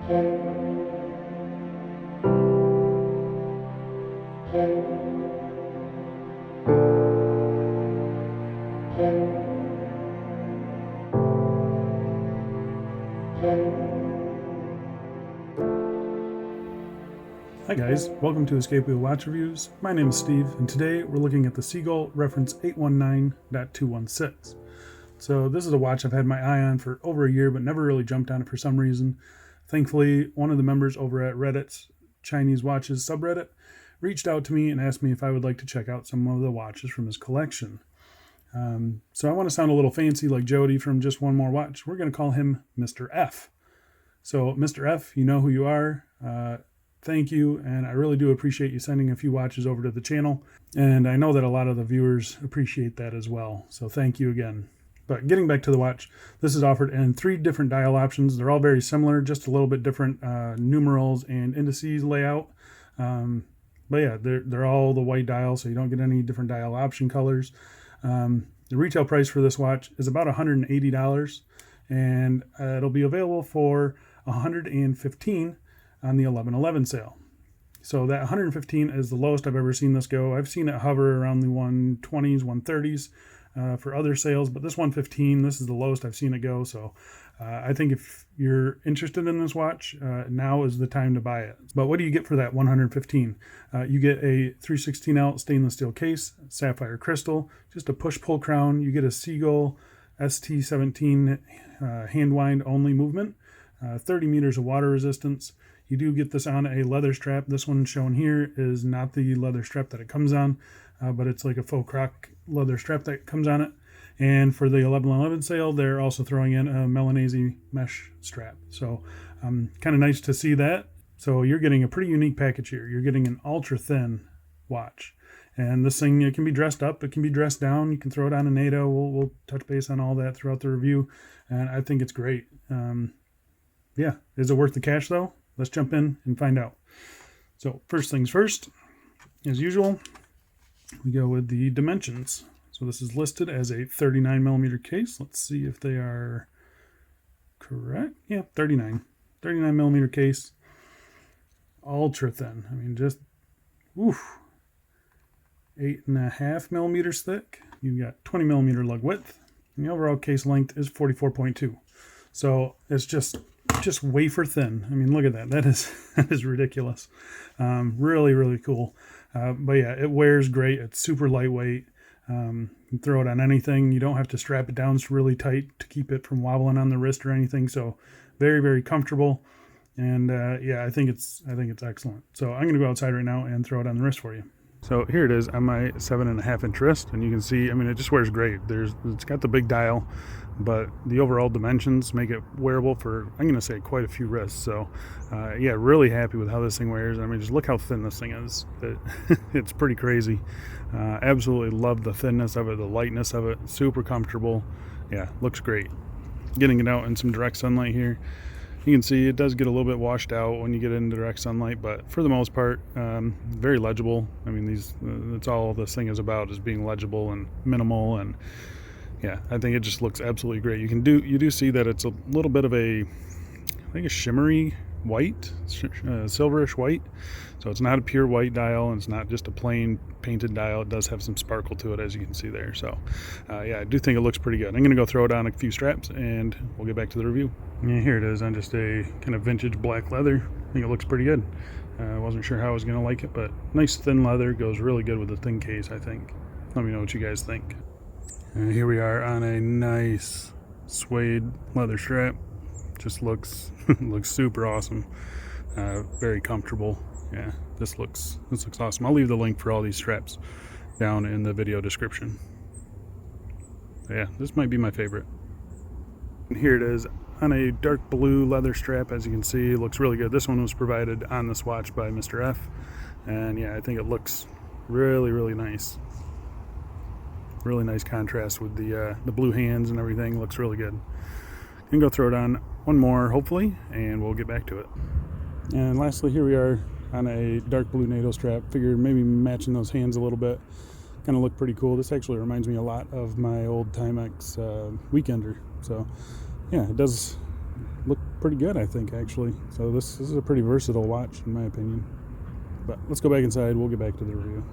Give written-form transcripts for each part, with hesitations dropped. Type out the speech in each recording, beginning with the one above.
Hi guys, welcome to Escape Wheel Watch Reviews. My name is Steve, and today we're looking at the Sea-Gull reference 819.216. So this is a watch I've had my eye on for over a year, but never really jumped on it for some reason. Thankfully, one of the members over at Reddit's chinesewatches subreddit reached out to me and asked me if I would like to check out some of the watches from his collection. So I want to sound a little fancy like Jody from Just One More Watch. We're going to call him Mr. F. So Mr. F, you know who you are. Thank you, and I really do appreciate you sending a few watches over to the channel, and I know that a lot of the viewers appreciate that as well, so thank you again. But getting back to the watch, this is offered in 3 different dial options. They're all very similar, just a little bit different numerals and indices layout. But yeah, they're all the white dial, so you don't get any different dial option colors. The retail price for this watch is about $180, and it'll be available for $115 on the 11/11 sale. So that 115 is the lowest I've ever seen this go. I've seen it hover around the 120s, 130s for other sales, but this 115, this is the lowest I've seen it go. So I think if you're interested in this watch, now is the time to buy it. But what do you get for that 115? You get a 3/16 stainless steel case, sapphire crystal, just a push-pull crown. You get a Sea-Gull ST17 hand wind only movement, 30 meters of water resistance. You do get this on a leather strap. This one shown here is not the leather strap that it comes on, but it's like a faux croc leather strap that comes on it. And for the 11/11 sale, they're also throwing in a Melanese mesh strap. So kind of nice to see that. So you're getting a pretty unique package here. You're getting an ultra thin watch. And this thing, it can be dressed up, it can be dressed down. You can throw it on a NATO. We'll touch base on all that throughout the review. And I think it's great. Yeah, is it worth the cash though? Let's jump in and find out. So first things first, as usual, we go with the dimensions. So this is listed as a 39 millimeter case. Let's see if they are correct. Yeah, 39 millimeter case. Ultra thin. I mean, just, oof. 8.5 millimeters thick. You've got 20 millimeter lug width. And the overall case length is 44.2. So it's just wafer thin. I mean, look at that. That is ridiculous. Really, really cool. But yeah, it wears great. It's super lightweight. You can throw it on anything. You don't have to strap it down really tight to keep it from wobbling on the wrist or anything. So very, very comfortable. And yeah, I think it's excellent. So I'm going to go outside right now and throw it on the wrist for you. So here it is on my 7.5 inch wrist, and you can see, I mean, it just wears great. It's got the big dial, but the overall dimensions make it wearable for, I'm going to say, quite a few wrists. So yeah, really happy with how this thing wears. I mean, just look how thin this thing is. It's pretty crazy. Absolutely love the thinness of it, the lightness of it. Super comfortable. Yeah, looks great. Getting it out in some direct sunlight here. You can see it does get a little bit washed out when you get into direct sunlight, but for the most part, very legible. I mean, that's all this thing is about, is being legible and minimal. And yeah, I think it just looks absolutely great. You do see that it's a little bit of I think a shimmery white, silverish white. So it's not a pure white dial, and it's not just a plain painted dial. It does have some sparkle to it, as you can see there. So yeah, I do think it looks pretty good. I'm going to go throw it on a few straps, and we'll get back to the review. Yeah, here it is on just a kind of vintage black leather. I think it looks pretty good. I wasn't sure how I was going to like it, but nice thin leather goes really good with the thin case, I think. Let me know what you guys think. And here we are on a nice suede leather strap. Just looks looks super awesome. Very comfortable. Yeah, this looks awesome. I'll leave the link for all these straps down in the video description. Yeah, this might be my favorite. And here it is on a dark blue leather strap. As you can see, it looks really good. This one was provided on this watch by Mr. F. And yeah, I think it looks really, really nice. Really nice contrast with the blue hands and everything. Looks really good. I'm gonna go throw it on one more, hopefully, and we'll get back to it. And lastly, here we are on a dark blue NATO strap. Figured maybe matching those hands a little bit. Kind of look pretty cool. This actually reminds me a lot of my old Timex Weekender. So yeah, it does look pretty good, I think, actually. So this is a pretty versatile watch, in my opinion. But let's go back inside. We'll get back to the review.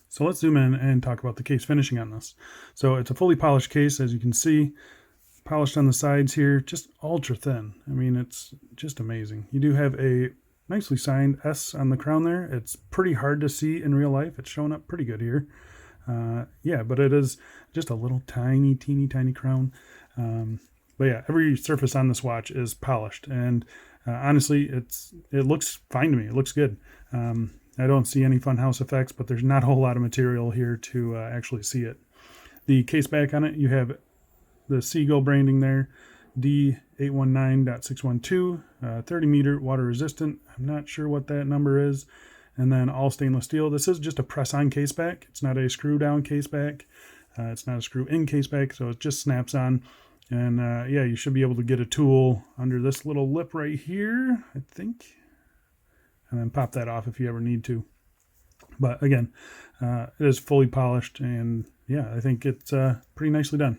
So let's zoom in and talk about the case finishing on this. So it's a fully polished case, as you can see. Polished on the sides here, just ultra thin. I mean, it's just amazing. You do have a nicely signed S on the crown there. It's pretty hard to see in real life. It's showing up pretty good here. Yeah, but it is just a little tiny, teeny, tiny crown. But yeah, every surface on this watch is polished, and honestly, it looks fine to me. It looks good. I don't see any funhouse effects, but there's not a whole lot of material here to actually see it. The case back on it, you have the Sea-Gull branding there, D819.612, 30 meter water resistant. I'm not sure what that number is. And then all stainless steel. This is just a press-on case back. It's not a screw-down case back. It's not a screw-in case back, so it just snaps on. And yeah, you should be able to get a tool under this little lip right here, I think, and then pop that off if you ever need to. But again, it is fully polished, and yeah, I think it's pretty nicely done.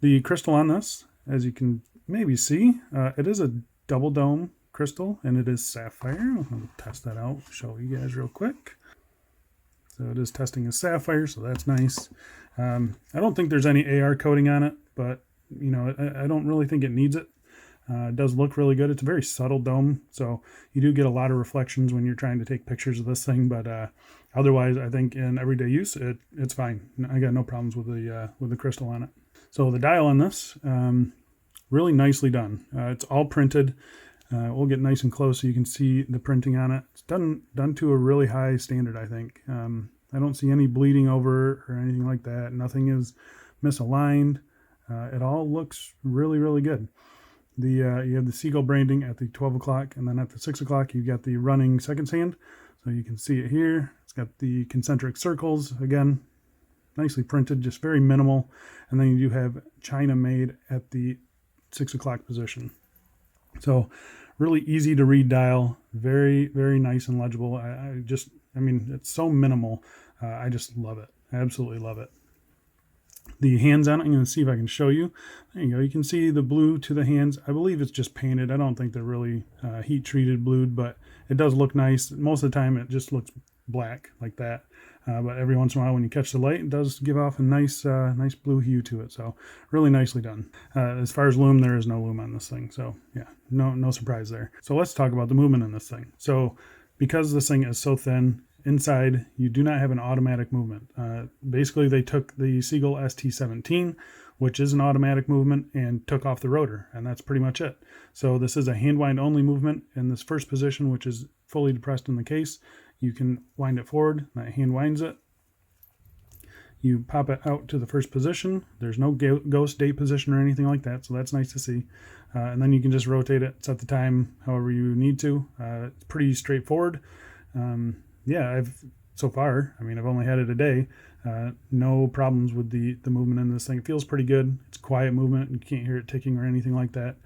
The crystal on this, as you can maybe see, it is a double dome crystal, and it is sapphire. I'll test that out, show you guys real quick. So it is testing as sapphire, so that's nice. I don't think there's any AR coating on it, but you know, I don't really think it needs it. It does look really good. It's a very subtle dome, so you do get a lot of reflections when you're trying to take pictures of this thing, but otherwise, I think in everyday use, it's fine. I got no problems with the crystal on it. So the dial on this, really nicely done. It's all printed. We'll get nice and close so you can see the printing on it. It's done to a really high standard, I think. I don't see any bleeding over or anything like that. Nothing is misaligned. It all looks really, really good. You have the Sea-Gull branding at the 12 o'clock, and then at the 6 o'clock, you've got the running seconds hand. So you can see it here. It's got the concentric circles, again, nicely printed, just very minimal. And then you do have China made at the 6 o'clock position. So really easy to read dial, very, very nice and legible. I mean, it's so minimal. I just love it. I absolutely love it. The hands on it, I'm going to see if I can show you. There you go. You can see the blue to the hands. I believe it's just painted. I don't think they're really heat treated blued, but it does look nice. Most of the time it just looks black like that. But every once in a while when you catch the light, it does give off a nice blue hue to it. So really nicely done. As far as loom, there is no loom on this thing. So yeah, no surprise there. So let's talk about the movement in this thing. So because this thing is so thin, inside, you do not have an automatic movement. Basically, they took the Sea-Gull ST17, which is an automatic movement, and took off the rotor, and that's pretty much it. So this is a hand wind only movement in this first position, which is fully depressed in the case. You can wind it forward, that hand winds it. You pop it out to the first position. There's no ghost date position or anything like that, so that's nice to see. And then you can just rotate it, set the time however you need to. It's pretty straightforward. Yeah, so far, I mean, I've only had it a day. No problems with the movement in this thing. It feels pretty good. It's quiet movement. You can't hear it ticking or anything like that.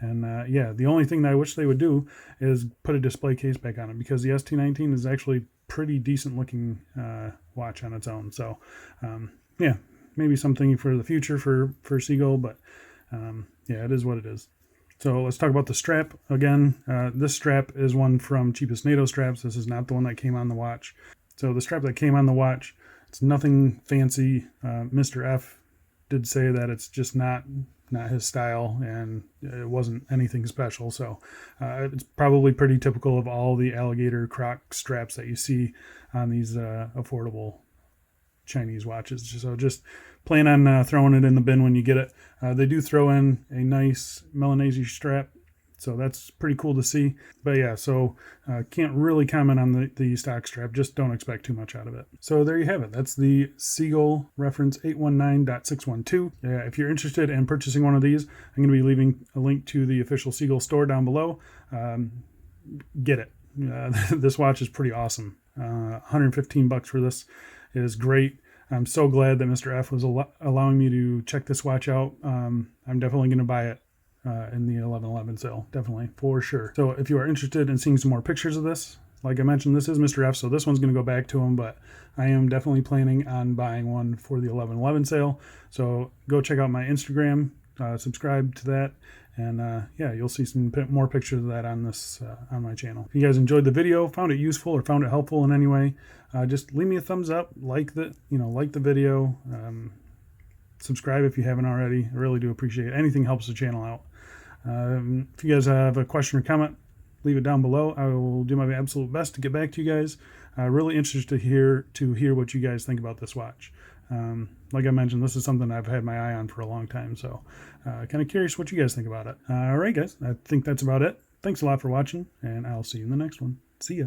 And yeah, the only thing that I wish they would do is put a display case back on it, because the ST19 is actually pretty decent looking watch on its own. So yeah, maybe something for the future for Sea-Gull, but yeah, it is what it is. So let's talk about the strap again. This strap is one from Cheapest NATO Straps. This is not the one that came on the watch. So the strap that came on the watch, it's nothing fancy. Mr. F did say that it's just not his style, and it wasn't anything special. So it's probably pretty typical of all the alligator croc straps that you see on these affordable Chinese watches. So just plan on throwing it in the bin when you get it. They do throw in a nice Melanesian strap, so that's pretty cool to see. But yeah, so can't really comment on the stock strap. Just don't expect too much out of it. So there you have it. That's the Sea-Gull reference 819.612. Yeah, if you're interested in purchasing one of these, I'm going to be leaving a link to the official Sea-Gull store down below. Get it. This watch is pretty awesome. $115 for this is great. I'm so glad that Mr. F was allowing me to check this watch out. I'm definitely going to buy it in the 11/11 sale, definitely, for sure. So if you are interested in seeing some more pictures of this, like I mentioned, this is Mr. F, so this one's going to go back to him, but I am definitely planning on buying one for the 11/11 sale. So go check out my Instagram, subscribe to that, and yeah, you'll see some more pictures of that on this on my channel. If you guys enjoyed the video, found it useful, or found it helpful in any way, just leave me a thumbs up, like the video, subscribe if you haven't already. I really do appreciate it. Anything helps the channel out. If you guys have a question or comment, leave it down below. I will do my absolute best to get back to you guys. Really interested to hear what you guys think about this watch. Like I mentioned, this is something I've had my eye on for a long time, so kind of curious what you guys think about it. All right, guys, I think that's about it. Thanks a lot for watching, and I'll see you in the next one. See ya.